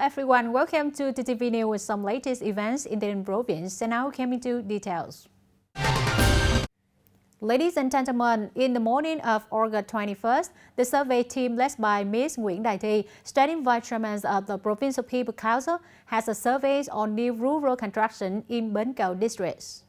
everyone, welcome to TTV News with some latest events in the province, and now coming to details. Ladies and gentlemen, in the morning of August 21st, the survey team led by Ms. Nguyễn Đại Thi, standing vice chairman of the Provincial People Council, has a survey on new rural construction in Bến Cầu district.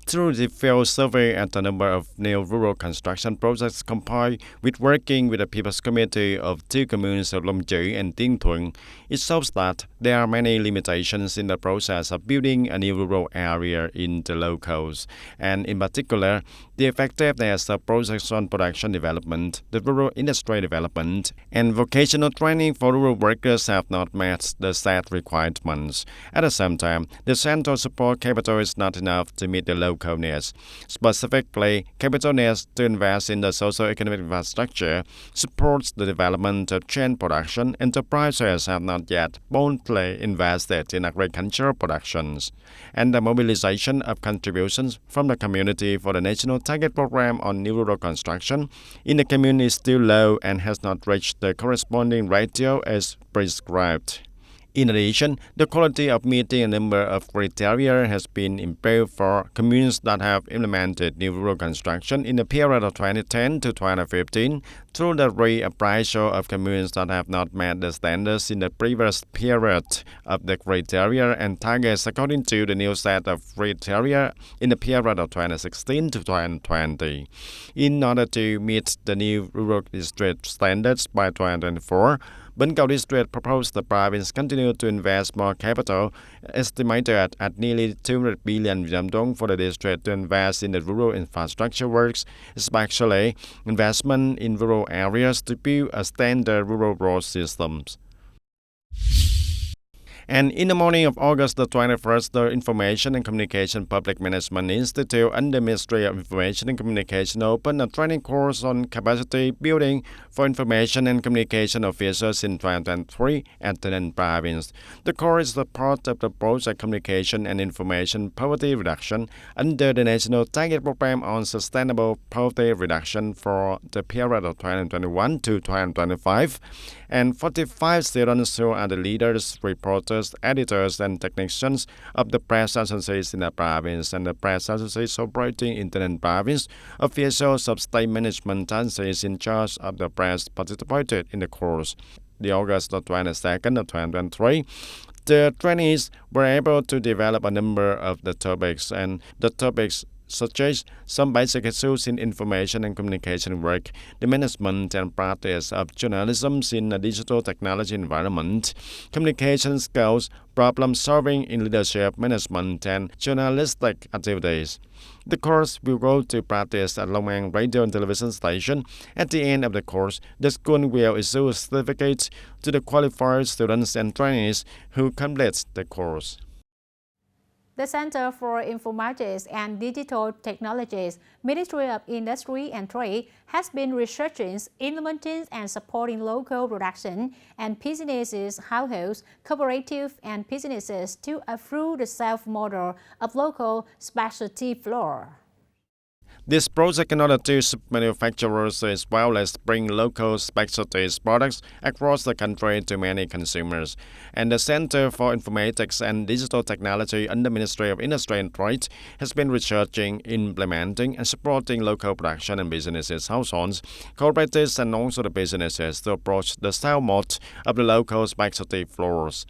Through the field survey at a number of new rural construction projects compiled with working with the People's Committee of two communes of Long Chữ and Tiên Thuận, it shows that there are many limitations in the process of building a new rural area in the locals, and in particular, the effectiveness of projects on production development, the rural industry development, and vocational training for rural workers have not met the set requirements. At the same time, the central support capital is not enough to meet the local needs. Specifically, capital needs to invest in the socio-economic infrastructure supports the development of chain production. Enterprises have not yet boldly invested in agricultural productions, and the mobilization of contributions from the community for the national target program on new rural construction in the community is still low and has not reached the corresponding ratio as prescribed. In addition, the quality of meeting a number of criteria has been improved for communes that have implemented new rural construction in the period of 2010 to 2015 through the reappraisal of communes that have not met the standards in the previous period of the criteria and targets according to the new set of criteria in the period of 2016 to 2020. In order to meet the new rural district standards by 2024, Bến Cầu district proposed the province continue to invest more capital, estimated at nearly 200 billion Vietnam for the district to invest in the rural infrastructure works, especially investment in rural areas to build a standard rural road systems. And in the morning of August the 21st, the Information and Communication Public Management Institute under Ministry of Information and Communication opened a training course on capacity building for information and communication officers in 2023 at the Ninh province. The course is a part of the project Communication and Information Poverty Reduction under the National Target Program on Sustainable Poverty Reduction for the period of 2021 to 2025, and 45 students who are the leaders, reporters, editors, and technicians of the press agencies in the province and the press agencies operating in the Ninh province, officials of state management agencies in charge of the press participated in the course. The August 22nd of 2023, the trainees were able to develop a number of the topics, and the topics such as some basic issues in information and communication work, the management and practice of journalism in a digital technology environment, communication skills, problem solving in leadership, management, and journalistic activities. The course will go to practice at Long An radio and television station. At the end of the course, the school will issue certificates to the qualified students and trainees who complete the course. The Center for Informatics and Digital Technologies, Ministry of Industry and Trade, has been researching, implementing, and supporting local production and businesses, households, cooperatives, and businesses to through the self-model of local specialty flour. This project in order to support manufacturers as well as bring local specialties products across the country to many consumers. And the Center for Informatics and Digital Technology under Ministry of Industry and Trade has been researching, implementing, and supporting local production and businesses, households, cooperatives, and also the businesses to approach the sale mode of the local specialty flours.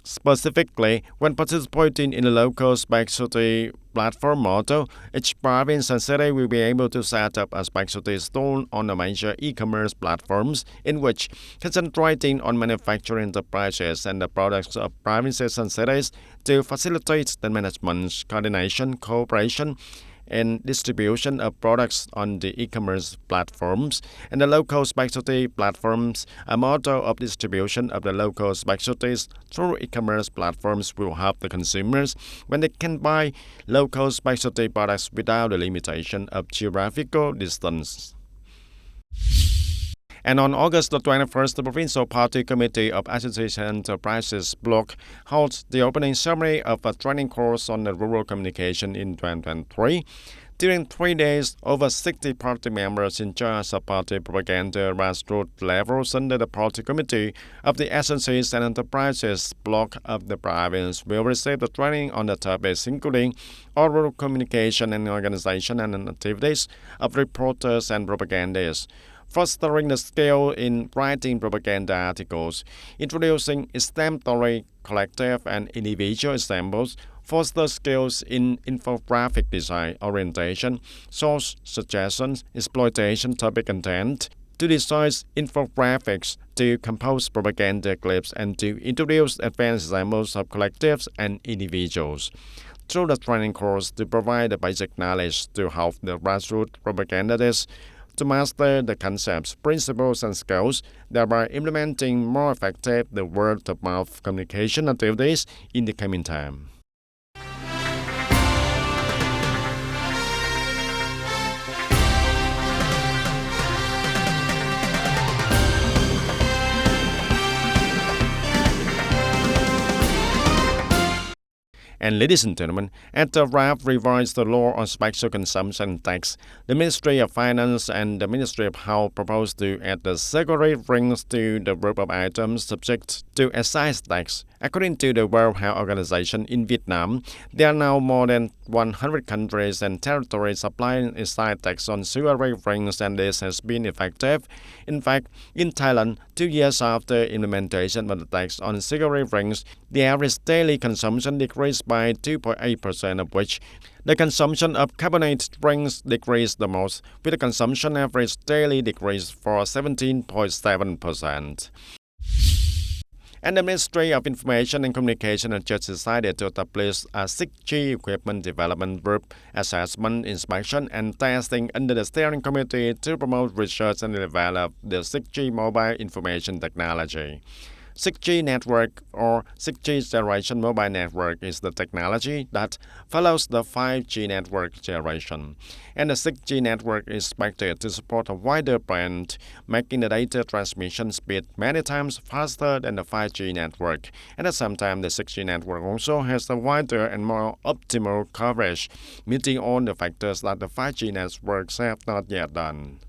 Specifically, when participating in the local specialty platform model, each province and city will be able to set up a specialty store on the major e-commerce platforms in which concentrating on manufacturing enterprises and the products of provinces and cities to facilitate the management, coordination, cooperation, and distribution of products on the e-commerce platforms, and the local specialty platforms. A model of distribution of the local specialties through e-commerce platforms will help the consumers when they can buy local specialty products without the limitation of geographical distance. And on August the 21st, the Provincial Party Committee of Association Enterprises Bloc held the opening ceremony of a training course on the rural communication in 2023. During 3 days, over 60 party members in charge of party propaganda grassroots levels under the party committee of the agencies and enterprises block of the province will receive the training on the topics including oral communication and organization and activities of reporters and propagandists, fostering the skill in writing propaganda articles, introducing extemporary collective and individual examples, foster skills in infographic design, orientation, source suggestions, exploitation, topic content, to design infographics, to compose propaganda clips, and to introduce advanced examples of collectives and individuals. Through the training course, to provide the basic knowledge to help the grassroots propagandists to master the concepts, principles, and skills, thereby implementing more effective the word-of-mouth communication activities in the coming time. And ladies and gentlemen, after RAF revised the law on special consumption tax, the Ministry of Finance and the Ministry of Health proposed to add the cigarette rings to the group of items subject to excise tax. According to the World Health Organization in Vietnam, there are now more than 100 countries and territories applying excise tax on cigarette rings, and this has been effective. In fact, in Thailand, 2 years after implementation of the tax on cigarette rings, the average daily consumption decreased by 2.8%, of which the consumption of carbonated drinks decreased the most, with the consumption average daily decrease for 17.7%. And the Ministry of Information and Communication has just decided to establish a 6G equipment development group, assessment, inspection, and testing under the steering committee to promote research and develop the 6G mobile information technology. 6G network or 6G generation mobile network is the technology that follows the 5G network generation. And the 6G network is expected to support a wider band, making the data transmission speed many times faster than the 5G network. And at the same time, the 6G network also has a wider and more optimal coverage, meeting all the factors that the 5G networks have not yet done.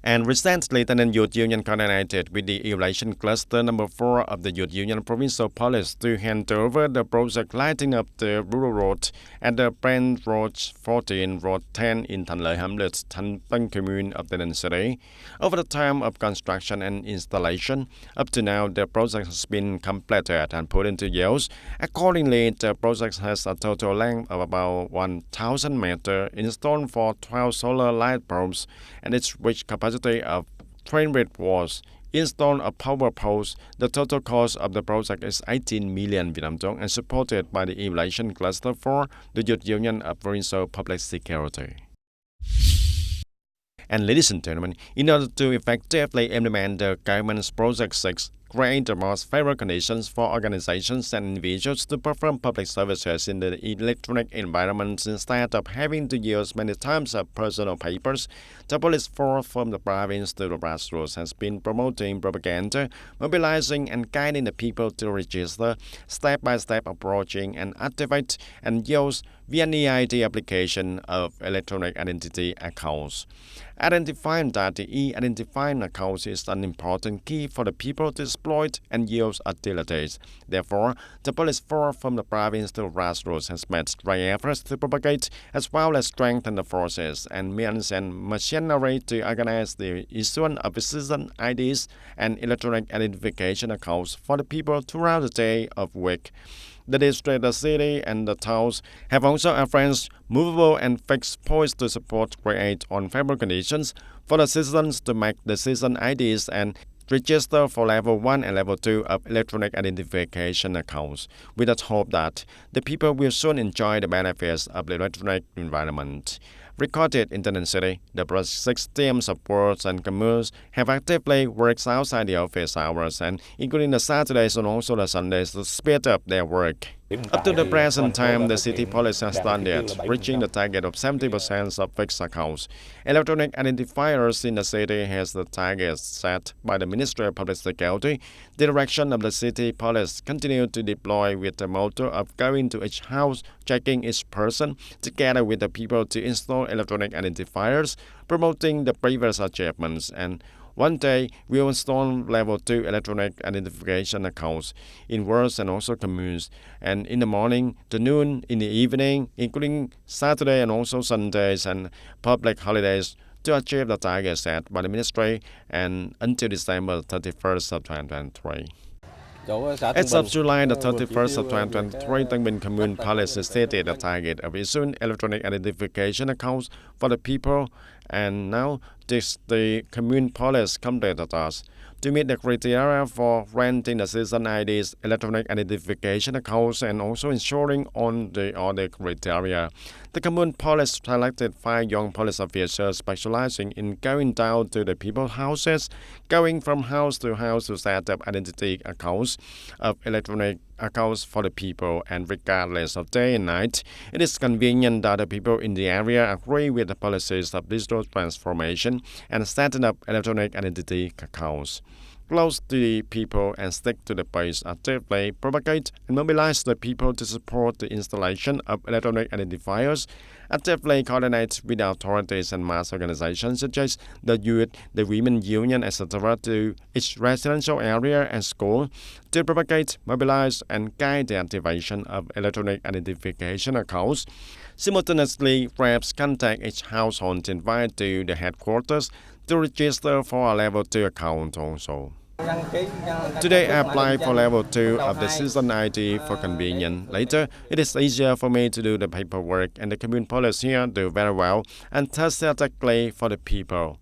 And recently, TayNinhTV Youth Union coordinated with the Evaluation Cluster number 4 of the Youth Union Provincial Police to hand over the project lighting up the rural road at the Brand Road 14, Road 10 in Thanh Lợi Hamlet, Thanh Tân Commune of TayNinhTV City. Over the time of construction and installation, up to now, the project has been completed and put into use. Accordingly, the project has a total length of about 1,000 meters, installed for 12 solar light bulbs, and its reach capacity of 300 watts, installed a power poles. The total cost of the project is 18 million Vietnam dong and supported by the Evaluation Cluster for the Youth Union of Provincial Public Security. And ladies and gentlemen, in order to effectively implement the government's Project 6, create the most favorable conditions for organizations and individuals to perform public services in the electronic environment instead of having to use many times of personal papers, the police force from the province to the grassroots has been promoting propaganda, mobilizing and guiding the people to register, step-by-step approaching and activate and use VNeID application of electronic identity accounts. Identifying that the e-identifying accounts is an important key for the people to exploit and use activities. Therefore, the police force from the province to grassroots has made great efforts to propagate as well as strengthen the forces and means and machinery to organize the issuance of citizen IDs and electronic identification accounts for the people throughout the day of week. The district, the city, and the towns have also arranged movable and fixed points to support create unfavorable conditions for the citizens to make the citizen IDs and register for level 1 and level 2 of electronic identification accounts, with the hope that the people will soon enjoy the benefits of the electronic environment. Recorded in TayNinhTV City, the Project 6 teams of boards and commerce have actively worked outside the office hours and including the Saturdays and also the Sundays to speed up their work. Up to the present time, the city police has done that, reaching the target of 70% of fixed accounts. Electronic identifiers in the city has the target set by the Ministry of Public Security. The direction of the city police continue to deploy with the motto of going to each house, checking each person, together with the people to install electronic identifiers, promoting the previous achievements. And one day, we will install level 2 electronic identification accounts in wards and also communes, and in the morning, to noon, in the evening, including Saturday and also Sundays and public holidays, to achieve the target set by the ministry and until December 31st of 2023. As of July the 31st of 2023, Tân Bình Commune Police stated the target of issuing electronic identification accounts for the people, and now the Commune Police completed the task. To meet the criteria for granting the citizen IDs, electronic identification accounts, and also ensuring on the other criteria, the Commune Police selected 5 young police officers specializing in going down to the people's houses, going from house to set up identity accounts of electronic accounts for the people, and regardless of day and night, it is convenient that the people in the area agree with the policies of digital transformation and setting up electronic identity accounts. Close to the people and stick to the base actively propagate and mobilize the people to support the installation of electronic identifiers, actively coordinate with the authorities and mass organizations such as the youth, the women's union, etc. to each residential area and school to propagate, mobilize, and guide the activation of electronic identification accounts. Simultaneously, reps contact each household to invite to the headquarters to register for a level 2 account also. Today, I applied for level 2 of the citizen ID for convenience. Later, it is easier for me to do the paperwork, and the Commune Police here do very well and enthusiastically for the people.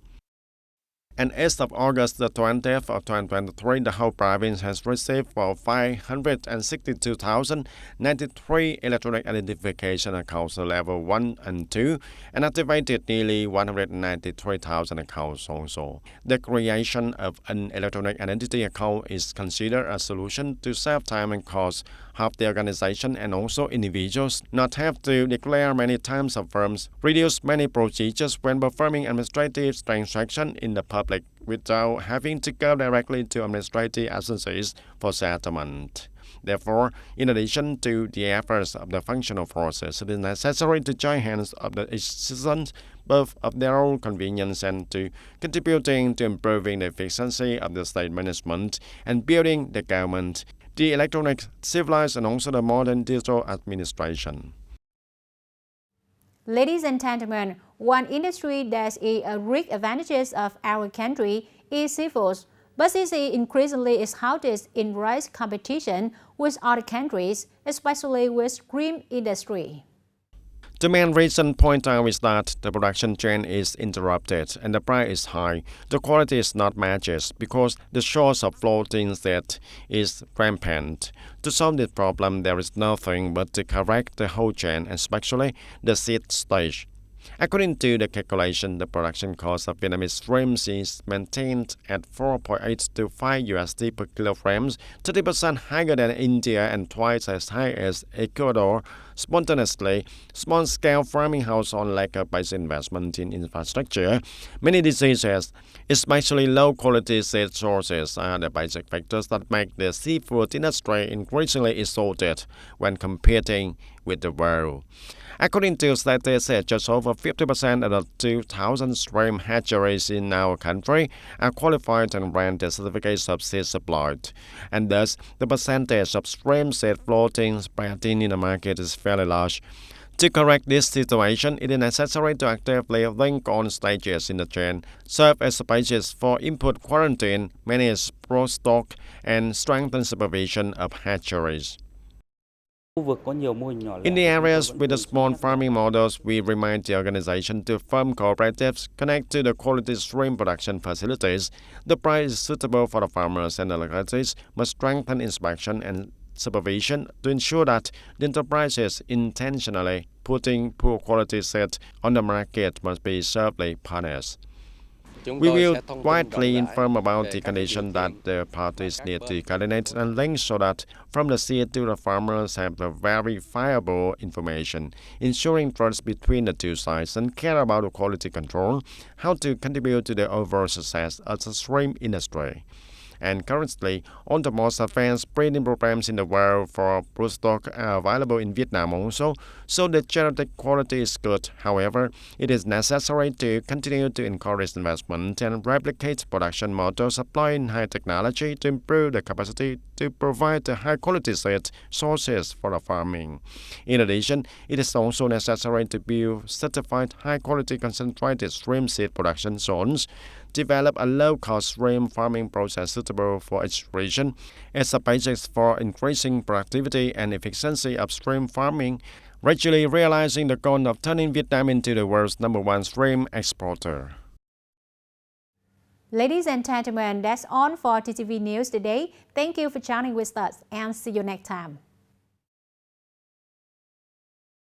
And as of August the 20th of 2023, the whole province has received for 562,093 electronic identification accounts level 1 and 2 and activated nearly 193,000 accounts also. The creation of an electronic identity account is considered a solution to save time and cost, help the organization and also individuals not have to declare many times of firms, reduce many procedures when performing administrative transactions in the public without having to go directly to administrative agencies for settlement. Therefore, in addition to the efforts of the functional forces, it is necessary to join hands of the citizens, both of their own convenience and to contributing to improving the efficiency of the state management and building the government, the electronic, civilized, and also the modern digital administration. Ladies and gentlemen, one industry that is a great advantage of our country is seafood, but it increasingly is held in rice competition with other countries, especially with shrimp industry. The main reason point out is that the production chain is interrupted and the price is high. The quality is not matched because the source of floating set is rampant. To solve this problem, there is nothing but to correct the whole chain, especially the seed stage. According to the calculation, the production cost of Vietnamese shrimps is maintained at 4.8 to 5 USD per kilograms, 30% higher than India and twice as high as Ecuador. Spontaneously, small-scale farming households lack a basic investment in infrastructure. Many diseases, especially low-quality seed sources, are the basic factors that make the seafood industry increasingly exhausted when competing with the world. According to statistics, just over 50% of the 2,000 shrimp hatcheries in our country are qualified and grant the certificates of seed supplied, and thus the percentage of shrimp seed floating spreading in the market is fairly large. To correct this situation, it is necessary to actively link all stages in the chain, serve as a basis for input quarantine, manage pro-stock, and strengthen supervision of hatcheries. In the areas with the small farming models, we remind the organization to form cooperatives, connect to the quality shrimp production facilities. The price is suitable for the farmers, and the localities must strengthen inspection and supervision to ensure that the enterprises intentionally putting poor quality seed on the market must be sharply punished. We will widely inform about the condition that the parties need to coordinate and link so that from the seed to the farmers have the verifiable information, ensuring trust between the two sides and care about the quality control, how to contribute to the overall success of the shrimp industry. And currently, all the most advanced breeding programs in the world for broodstock are available in Vietnam also, so the genetic quality is good. However, it is necessary to continue to encourage investment and replicate production models applying high technology to improve the capacity to provide the high-quality seed sources for the farming. In addition, it is also necessary to build certified high-quality concentrated shrimp seed production zones, develop a low-cost shrimp farming process suitable for each region as a basis for increasing productivity and efficiency of shrimp farming, gradually realizing the goal of turning Vietnam into the world's #1 shrimp exporter. Ladies and gentlemen, that's all for TTV News today. Thank you for joining with us and see you next time.